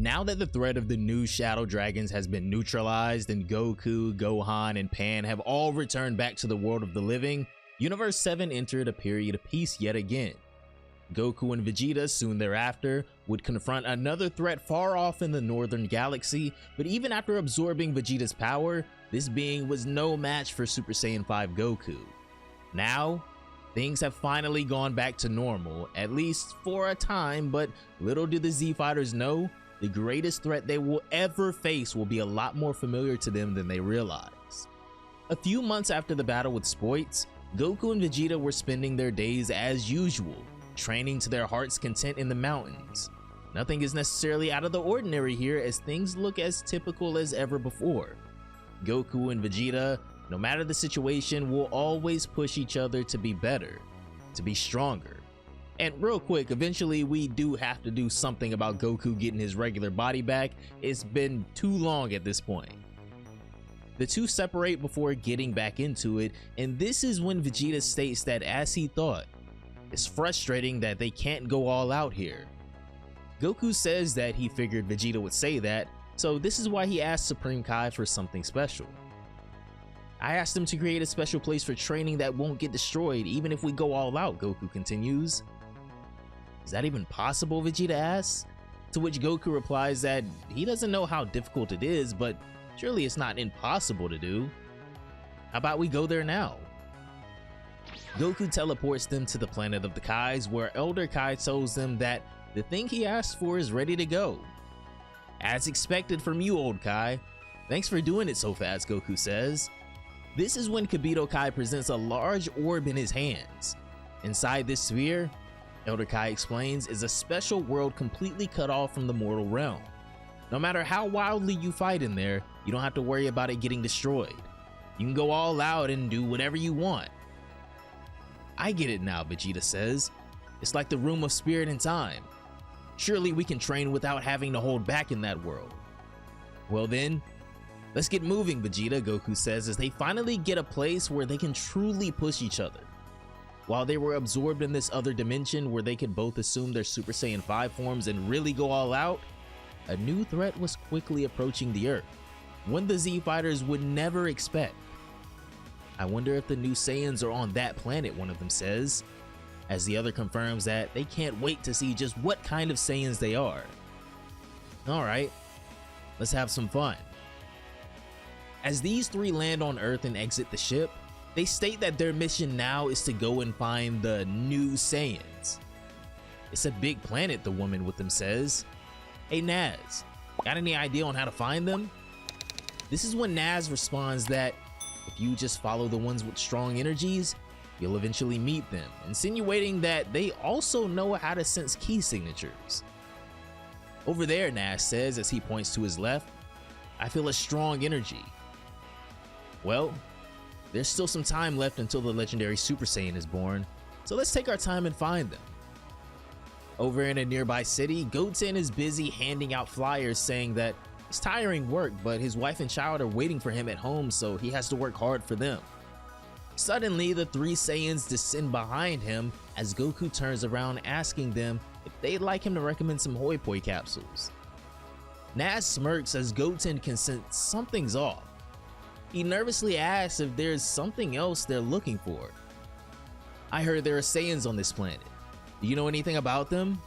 Now that the threat of the new Shadow Dragons has been neutralized and Goku, Gohan, and Pan have all returned back to the world of the living, Universe 7 entered a period of peace yet again. Goku and Vegeta soon thereafter would confront another threat far off in the northern galaxy, but even after absorbing Vegeta's power, this being was no match for Super Saiyan 5 Goku. Now, things have finally gone back to normal, at least for a time, but little do the Z Fighters know, the greatest threat they will ever face will be a lot more familiar to them than they realize. A few months after the battle with Spoits, Goku and Vegeta were spending their days as usual, training to their heart's content in the mountains. Nothing is necessarily out of the ordinary here, as things look as typical as ever before. Goku and Vegeta, no matter the situation, will always push each other to be better, to be stronger. And real quick, eventually we do have to do something about Goku getting his regular body back. It's been too long at this point. The two separate before getting back into it, and this is when Vegeta states that, as he thought, it's frustrating that they can't go all out here. Goku says that he figured Vegeta would say that, so this is why he asked Supreme Kai for something special. I asked him to create a special place for training that won't get destroyed even if we go all out, Goku continues. Is that even possible, Vegeta asks? To which Goku replies that he doesn't know how difficult it is, but surely it's not impossible to do. How about we go there now? Goku teleports them to the planet of the Kais, where Elder Kai tells them that the thing he asked for is ready to go. As expected from you, old Kai. Thanks for doing it so fast, Goku says. This is when Kibito Kai presents a large orb in his hands. Inside this sphere, Elder Kai explains, is a special world completely cut off from the mortal realm. No matter how wildly you fight in there, you don't have to worry about it getting destroyed. You can go all out and do whatever you want. I get it now, Vegeta says. It's like the room of spirit and time. Surely we can train without having to hold back in that world. Well then, let's get moving, Vegeta, Goku says as they finally get a place where they can truly push each other. While they were absorbed in this other dimension where they could both assume their Super Saiyan 5 forms and really go all out, a new threat was quickly approaching the Earth, one the Z Fighters would never expect. I wonder if the new Saiyans are on that planet, one of them says, as the other confirms that they can't wait to see just what kind of Saiyans they are. Alright, let's have some fun. As these three land on Earth and exit the ship, they state that their mission now is to go and find the new Saiyans. It's a big planet, the woman with them says. Hey Naz, got any idea on how to find them? This is when Naz responds that if you just follow the ones with strong energies, you'll eventually meet them, insinuating that they also know how to sense key signatures. Over there, Naz says as he points to his left, I feel a strong energy. Well, there's still some time left until the legendary Super Saiyan is born, so let's take our time and find them. Over in a nearby city, Goten is busy handing out flyers saying that it's tiring work, but his wife and child are waiting for him at home, so he has to work hard for them. Suddenly, the three Saiyans descend behind him as Goku turns around asking them if they'd like him to recommend some Hoi Poi capsules. Naz smirks as Goten can sense something's off. He nervously asks if there's something else they're looking for. I heard there are Saiyans on this planet. Do you know anything about them?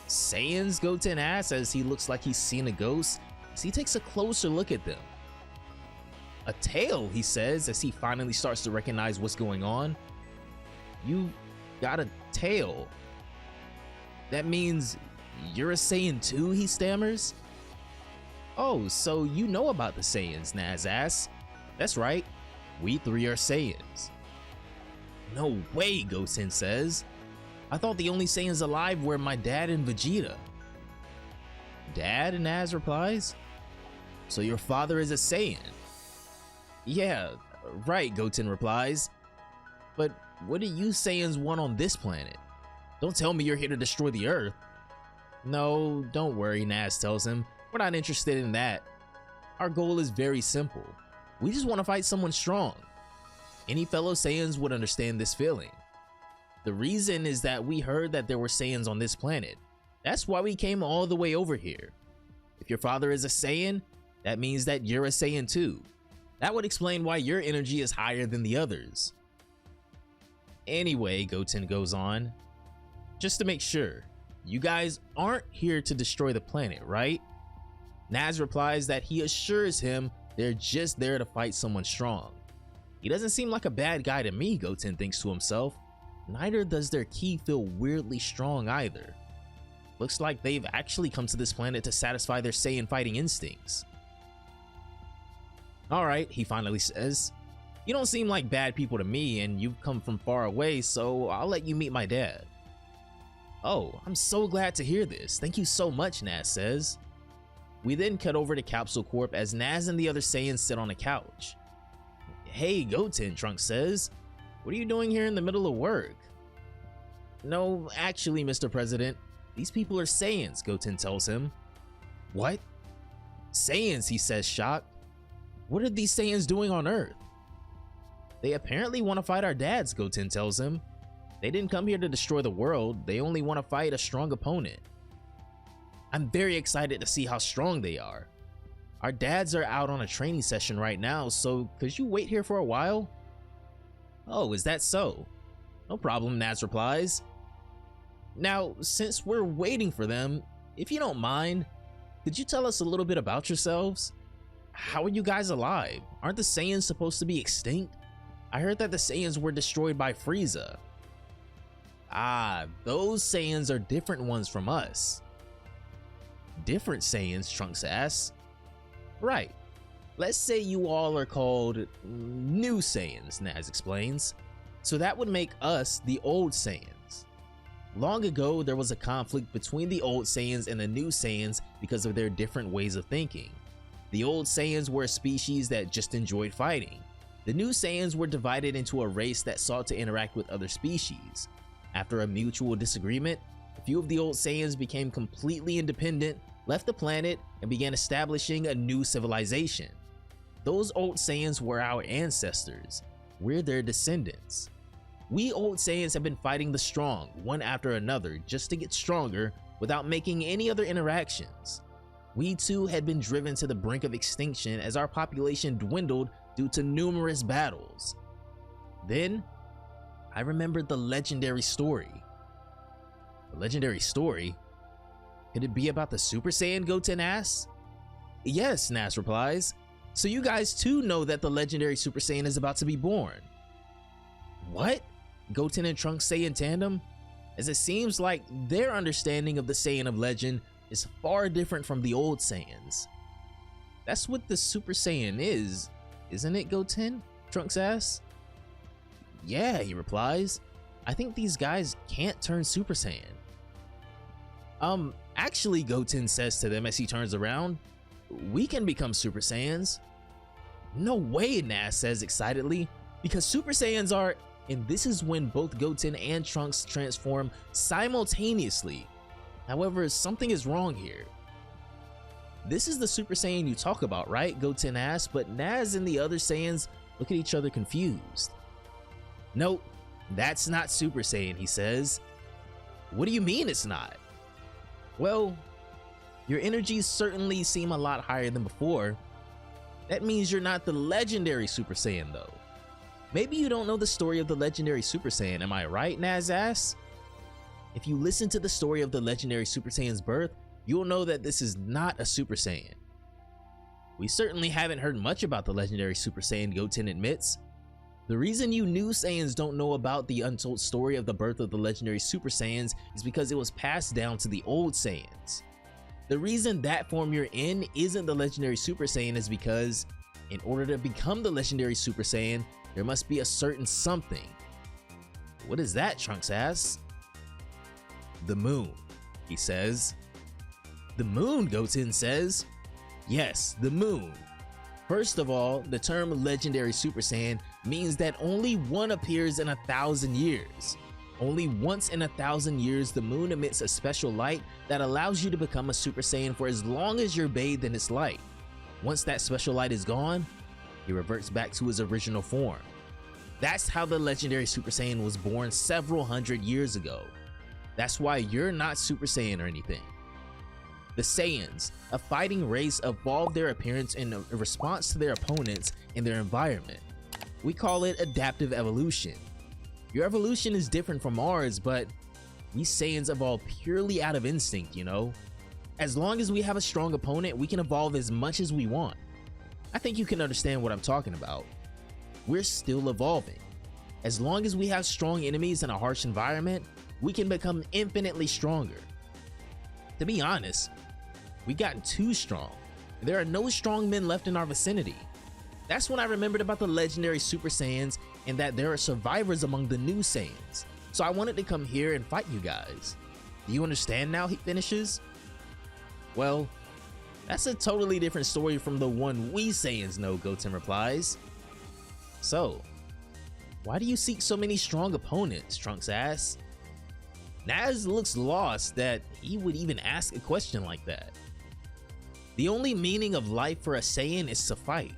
Saiyans? Goten asks as he looks like he's seen a ghost as he takes a closer look at them. A tail, he says as he finally starts to recognize what's going on. You got a tail. That means you're a Saiyan too, he stammers. Oh, so you know about the Saiyans, Naz asks. That's right, we three are Saiyans. No way, Goten says. I thought the only Saiyans alive were my dad and Vegeta. Dad? Naz replies. So your father is a Saiyan? Yeah, right, Goten replies. But what do you Saiyans want on this planet? Don't tell me you're here to destroy the Earth. No, don't worry, Naz tells him. We're not interested in that. Our goal is very simple. We just want to fight someone strong. Any fellow Saiyans would understand this feeling. The reason is that we heard that there were Saiyans on this planet. That's why we came all the way over here. If your father is a Saiyan, that means that you're a Saiyan too. That would explain why your energy is higher than the others. Anyway, Goten goes on, just to make sure, you guys aren't here to destroy the planet, right? Naz replies that he assures him they're just there to fight someone strong. He doesn't seem like a bad guy to me, Goten thinks to himself. Neither does their ki feel weirdly strong either. Looks like they've actually come to this planet to satisfy their Saiyan fighting instincts. Alright, he finally says. You don't seem like bad people to me, and you've come from far away, so I'll let you meet my dad. Oh, I'm so glad to hear this. Thank you so much, Naz says. We then cut over to Capsule Corp as Naz and the other Saiyans sit on a couch. Hey, Goten, Trunks says. What are you doing here in the middle of work? No, actually, Mr. President, these people are Saiyans, Goten tells him. What? Saiyans, he says, shocked. What are these Saiyans doing on Earth? They apparently want to fight our dads, Goten tells him. They didn't come here to destroy the world, they only want to fight a strong opponent. I'm very excited to see how strong they are. Our dads are out on a training session right now, so could you wait here for a while? Oh, is that so? No problem, Naz replies. Now, since we're waiting for them, if you don't mind, could you tell us a little bit about yourselves? How are you guys alive? Aren't the Saiyans supposed to be extinct? I heard that the Saiyans were destroyed by Frieza. Ah, those Saiyans are different ones from us. Different Saiyans, Trunks asks. Right. Let's say you all are called New Saiyans, Naz explains. So that would make us the Old Saiyans. Long ago, there was a conflict between the Old Saiyans and the New Saiyans because of their different ways of thinking. The Old Saiyans were a species that just enjoyed fighting. The New Saiyans were divided into a race that sought to interact with other species. After a mutual disagreement, a few of the Old Saiyans became completely independent, left the planet, and began establishing a new civilization. Those Old Saiyans were our ancestors. We're their descendants. We Old Saiyans have been fighting the strong, one after another, just to get stronger without making any other interactions. We too had been driven to the brink of extinction as our population dwindled due to numerous battles. Then, I remembered the legendary story. The legendary story? Could it be about the Super Saiyan, Goten asks? Yes, Naz replies. So you guys too know that the legendary Super Saiyan is about to be born. What? Goten and Trunks say in tandem, as it seems like their understanding of the Saiyan of legend is far different from the old Saiyans. That's what the Super Saiyan is, isn't it, Goten? Trunks asks. Yeah, he replies. I think these guys can't turn Super Saiyan. Actually, Goten says to them as he turns around, we can become Super Saiyans. No way, Naz says excitedly, because Super Saiyans are, and this is when both Goten and Trunks transform simultaneously. However, something is wrong here. This is the Super Saiyan you talk about, right? Goten asks, but Naz and the other Saiyans look at each other confused. Nope, that's not Super Saiyan, he says. What do you mean it's not? Well, your energies certainly seem a lot higher than before. That means you're not the legendary Super Saiyan though. Maybe you don't know the story of the legendary Super Saiyan, am I right, Naz asks? If you listen to the story of the legendary Super Saiyan's birth, you'll know that this is not a Super Saiyan. We certainly haven't heard much about the legendary Super Saiyan, Goten admits. The reason you new Saiyans don't know about the untold story of the birth of the legendary Super Saiyans is because it was passed down to the old Saiyans. The reason that form you're in isn't the legendary Super Saiyan is because, in order to become the legendary Super Saiyan, there must be a certain something. What is that, Trunks asks? The moon, he says. The moon, Goten says. Yes, the moon. First of all, the term legendary Super Saiyan means that only one appears in 1,000 years. Only once in 1,000 years, the moon emits a special light that allows you to become a Super Saiyan for as long as you're bathed in its light. Once that special light is gone, he reverts back to his original form. That's how the legendary Super Saiyan was born several hundred years ago. That's why you're not Super Saiyan or anything. The Saiyans, a fighting race, evolved their appearance in response to their opponents and their environment. We call it adaptive evolution. Your evolution is different from ours, but we Saiyans evolve purely out of instinct, you know? As long as we have a strong opponent, we can evolve as much as we want. I think you can understand what I'm talking about. We're still evolving. As long as we have strong enemies in a harsh environment, we can become infinitely stronger. To be honest, we've gotten too strong. There are no strong men left in our vicinity. That's when I remembered about the legendary Super Saiyans and that there are survivors among the new Saiyans. So I wanted to come here and fight you guys. Do you understand now, he finishes? Well, that's a totally different story from the one we Saiyans know, Goten replies. So, why do you seek so many strong opponents, Trunks asks. Naz looks lost that he would even ask a question like that. The only meaning of life for a Saiyan is to fight.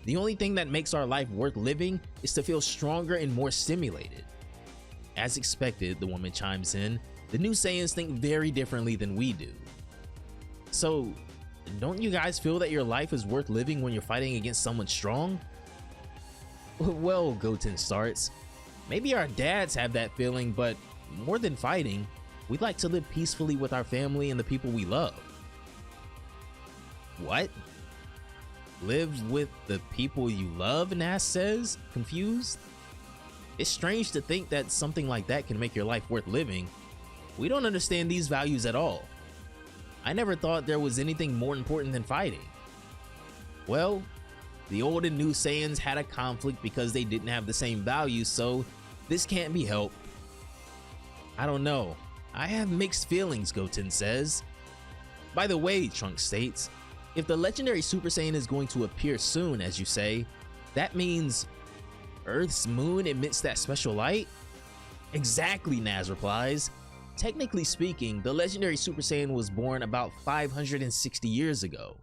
The only thing that makes our life worth living is to feel stronger and more stimulated. As expected, the woman chimes in, the new Saiyans think very differently than we do. So, don't you guys feel that your life is worth living when you're fighting against someone strong? Well, Goten starts. Maybe our dads have that feeling, but more than fighting, we'd like to live peacefully with our family and the people we love. What? Live with the people you love, Nas says, confused. It's strange to think that something like that can make your life worth living. We don't understand these values at all. I never thought there was anything more important than fighting. Well, the old and new Saiyans had a conflict because they didn't have the same values, so this can't be helped. I don't know. I have mixed feelings, Goten says. By the way, Trunks states, if the legendary Super Saiyan is going to appear soon, as you say, that means Earth's moon emits that special light? Exactly, Naz replies. Technically speaking, the legendary Super Saiyan was born about 560 years ago.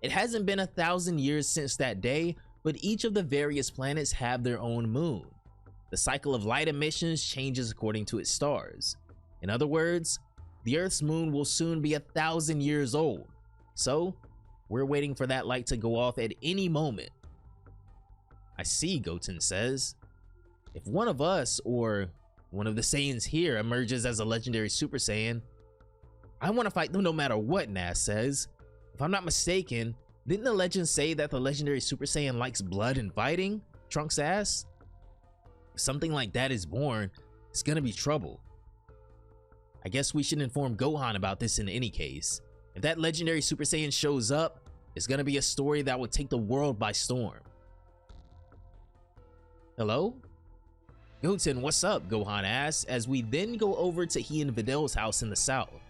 It hasn't been 1,000 years since that day, but each of the various planets have their own moon. The cycle of light emissions changes according to its stars. In other words, the Earth's moon will soon be 1,000 years old. So, we're waiting for that light to go off at any moment. I see, Goten says. If one of us, or one of the Saiyans here, emerges as a legendary Super Saiyan, I want to fight them no matter what, Nas says. If I'm not mistaken, didn't the legend say that the legendary Super Saiyan likes blood and fighting? Trunks asks. If something like that is born, it's gonna be trouble. I guess we should inform Gohan about this in any case. If that legendary Super Saiyan shows up, it's gonna be a story that would take the world by storm. Hello? Goten, what's up? Gohan asks, as we then go over to he and Vidal's house in the south.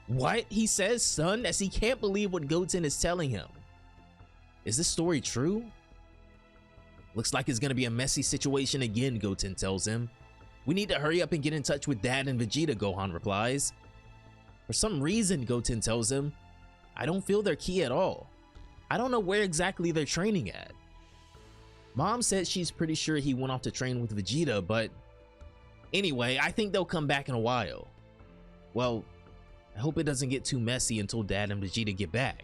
What? He says, son, as he can't believe what Goten is telling him. Is this story true? Looks like it's gonna be a messy situation again, Goten tells him. We need to hurry up and get in touch with Dad and Vegeta, Gohan replies. For some reason, Goten tells him, I don't feel their ki at all. I don't know where exactly they're training at. Mom said she's pretty sure he went off to train with Vegeta, but anyway, I think they'll come back in a while. Well, I hope it doesn't get too messy until Dad and Vegeta get back.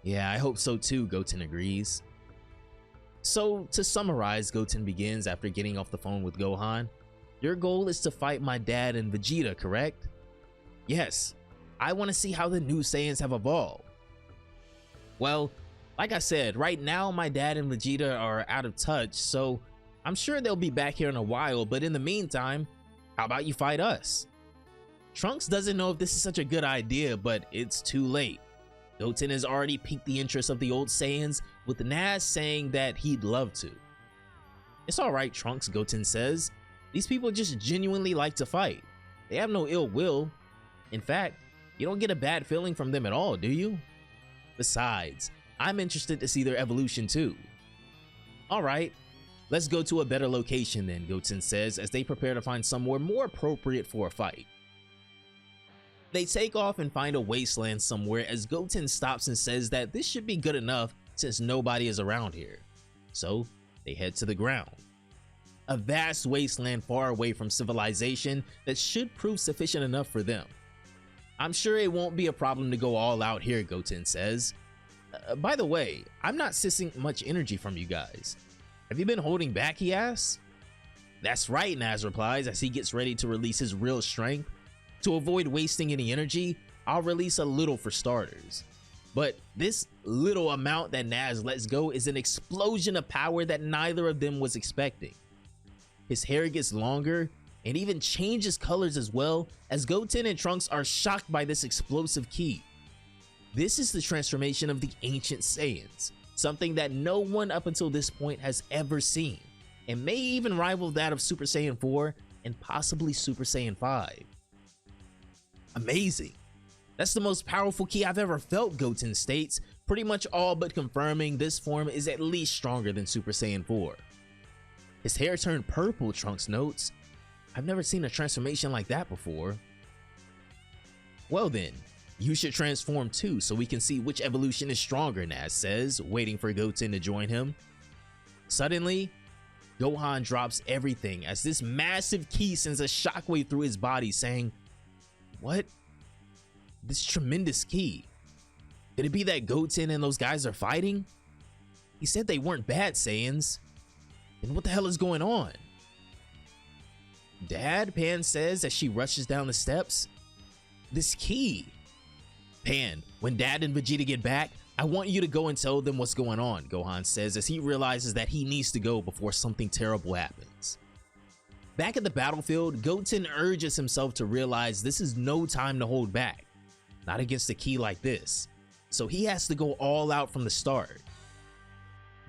Yeah, I hope so too, Goten agrees. So, to summarize, Goten begins after getting off the phone with Gohan. Your goal is to fight my dad and Vegeta, correct? Yes, I want to see how the new Saiyans have evolved. Well, like I said, right now my dad and Vegeta are out of touch, so I'm sure they'll be back here in a while, but in the meantime, how about you fight us? Trunks doesn't know if this is such a good idea, but it's too late. Goten has already piqued the interest of the old Saiyans, with Naz saying that he'd love to. It's alright, Trunks, Goten says. These people just genuinely like to fight. They have no ill will. In fact, you don't get a bad feeling from them at all, do you? Besides, I'm interested to see their evolution too. Alright, let's go to a better location then, Goten says as they prepare to find somewhere more appropriate for a fight. They take off and find a wasteland somewhere as Goten stops and says that this should be good enough since nobody is around here. So they head to the ground. a vast wasteland far away from civilization that should prove sufficient enough for them. I'm sure it won't be a problem to go all out here, Goten says. By the way, I'm not sensing much energy from you guys. Have you been holding back, he asks. That's right, Naz replies as he gets ready to release his real strength. To avoid wasting any energy, I'll release a little for starters. But this little amount that Naz lets go is an explosion of power that neither of them was expecting. His hair gets longer and even changes colors as well, as Goten and Trunks are shocked by this explosive ki. This is the transformation of the ancient Saiyans, something that no one up until this point has ever seen, and may even rival that of Super Saiyan 4 and possibly Super Saiyan 5. Amazing. That's the most powerful ki I've ever felt, Goten states, pretty much all but confirming this form is at least stronger than Super Saiyan 4. His hair turned purple, Trunks notes. I've never seen a transformation like that before. Well then, you should transform too so we can see which evolution is stronger, Naz says, waiting for Goten to join him. Suddenly, Gohan drops everything as this massive ki sends a shockwave through his body, saying, "What? This tremendous ki. Could it be that Goten and those guys are fighting? He said they weren't bad Saiyans. Then what the hell is going on?" "Dad," Pan says as she rushes down the steps. "This ki." "Pan, when Dad and Vegeta get back, I want you to go and tell them what's going on," Gohan says as he realizes that he needs to go before something terrible happens. Back at the battlefield, Goten urges himself to realize this is no time to hold back. Not against a ki like this. So he has to go all out from the start.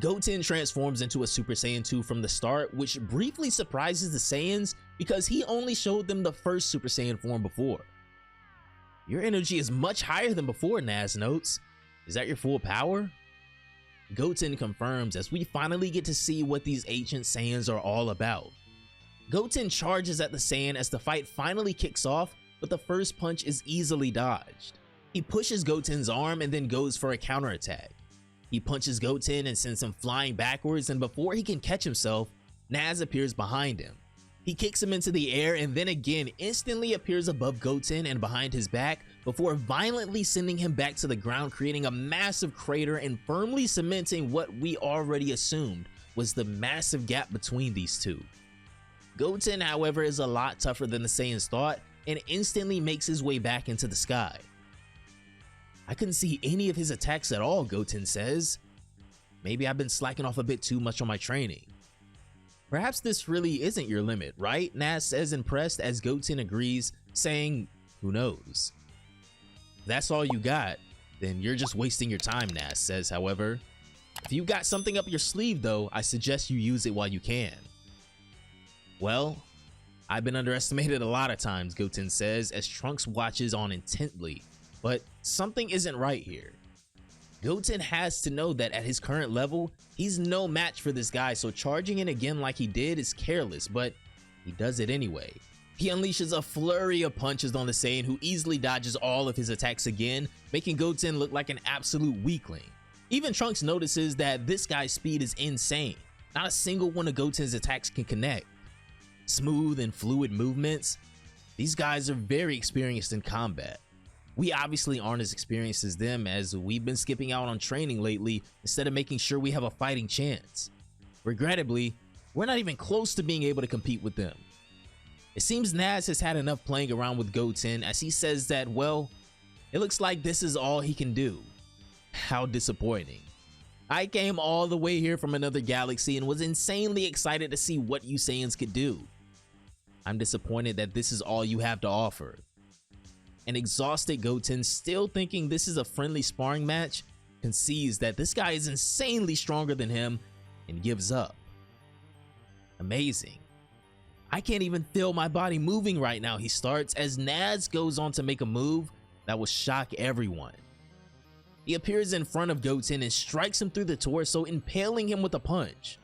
Goten transforms into a Super Saiyan 2 from the start, which briefly surprises the Saiyans because he only showed them the first Super Saiyan form before. "Your energy is much higher than before," Naz notes. "Is that your full power?" Goten confirms as we finally get to see what these ancient Saiyans are all about. Goten charges at the Saiyan as the fight finally kicks off, but the first punch is easily dodged. He pushes Goten's arm and then goes for a counterattack. He punches Goten and sends him flying backwards, and before he can catch himself, Naz appears behind him. He kicks him into the air and then again instantly appears above Goten and behind his back before violently sending him back to the ground, creating a massive crater and firmly cementing what we already assumed was the massive gap between these two. Goten, however, is a lot tougher than the Saiyans thought and instantly makes his way back into the sky. "I couldn't see any of his attacks at all," Goten says. "Maybe I've been slacking off a bit too much on my training." "Perhaps this really isn't your limit, right?" Naz says, impressed, as Goten agrees, saying, "Who knows?" "If that's all you got, then you're just wasting your time," Naz says, however. "If you got something up your sleeve though, I suggest you use it while you can." "Well, I've been underestimated a lot of times," Goten says as Trunks watches on intently, but something isn't right here. Goten has to know that at his current level, he's no match for this guy, so charging in again like he did is careless, but he does it anyway. He unleashes a flurry of punches on the Saiyan, who easily dodges all of his attacks again, making Goten look like an absolute weakling. Even Trunks notices that this guy's speed is insane. Not a single one of Goten's attacks can connect. Smooth and fluid movements. These guys are very experienced in combat. We obviously aren't as experienced as them, as we've been skipping out on training lately instead of making sure we have a fighting chance. Regrettably, we're not even close to being able to compete with them. It seems Naz has had enough playing around with Goten, as he says that, well, it looks like this is all he can do. How disappointing. I came all the way here from another galaxy and was insanely excited to see what you Saiyans could do. I'm disappointed that this is all you have to offer. An exhausted Goten, still thinking this is a friendly sparring match, concedes that this guy is insanely stronger than him and gives up. Amazing. I can't even feel my body moving right now, he starts, as Naz goes on to make a move that will shock everyone. He appears in front of Goten and strikes him through the torso, impaling him with a punch.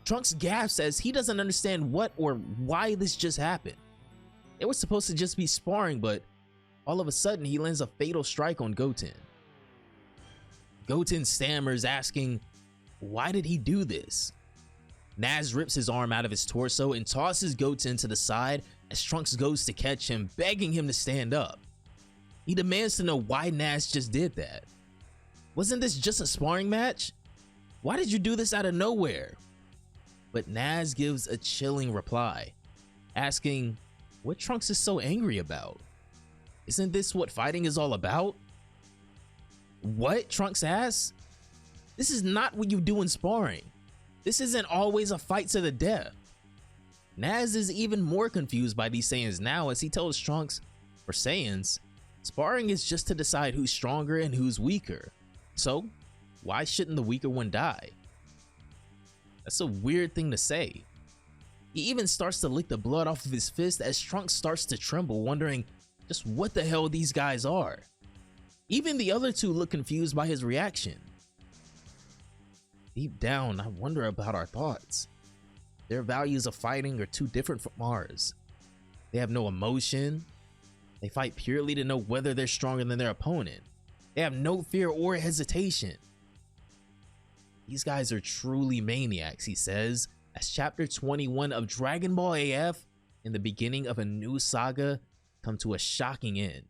Trunks gasps as he doesn't understand what or why this just happened. They were supposed to just be sparring, but all of a sudden he lands a fatal strike on Goten. Goten stammers, asking, why did he do this? Naz rips his arm out of his torso and tosses Goten to the side as Trunks goes to catch him, begging him to stand up. He demands to know why Naz just did that. Wasn't this just a sparring match? Why did you do this out of nowhere? But Naz gives a chilling reply, asking what Trunks is so angry about. Isn't this what fighting is all about? What? Trunks asks. This is not what you do in sparring. This isn't always a fight to the death. Naz is even more confused by these Saiyans now as he tells Trunks, for Saiyans, sparring is just to decide who's stronger and who's weaker. So, why shouldn't the weaker one die? That's a weird thing to say. He even starts to lick the blood off of his fist as Trunks starts to tremble, wondering just what the hell these guys are. Even the other two look confused by his reaction. Deep down, I wonder about our thoughts. Their values of fighting are too different from ours. They have no emotion. They fight purely to know whether they're stronger than their opponent. They have no fear or hesitation. These guys are truly maniacs, he says, as chapter 21 of Dragon Ball AF and the beginning of a new saga come to a shocking end.